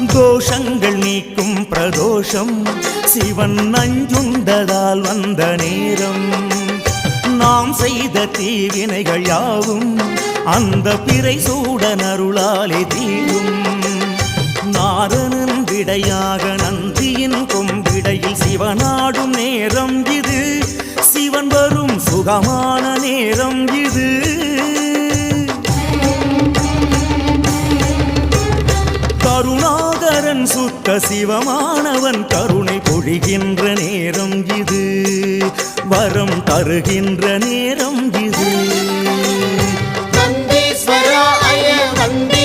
தோஷங்கள் நீக்கும் பிரதோஷம் சிவன் நஞ்சுண்டதால் வந்த நேரம். நாம் செய்த தீவினைகள் யாவும் அந்த பிறை சூடன் அருளாலே தீரும். நாரணன் விடையாக நந்தியின் கொம்பிடையில் சிவனாடும் நேரம் இது. சிவன் வரும் சுகமான நேரம் இது. கருணாகரன் சுத்த சிவமானவன் கருணை பொழிகின்ற நேரம் இது. வரம் தருகின்ற நேரம் இது. நந்தீஸ்வரா அய வந்தே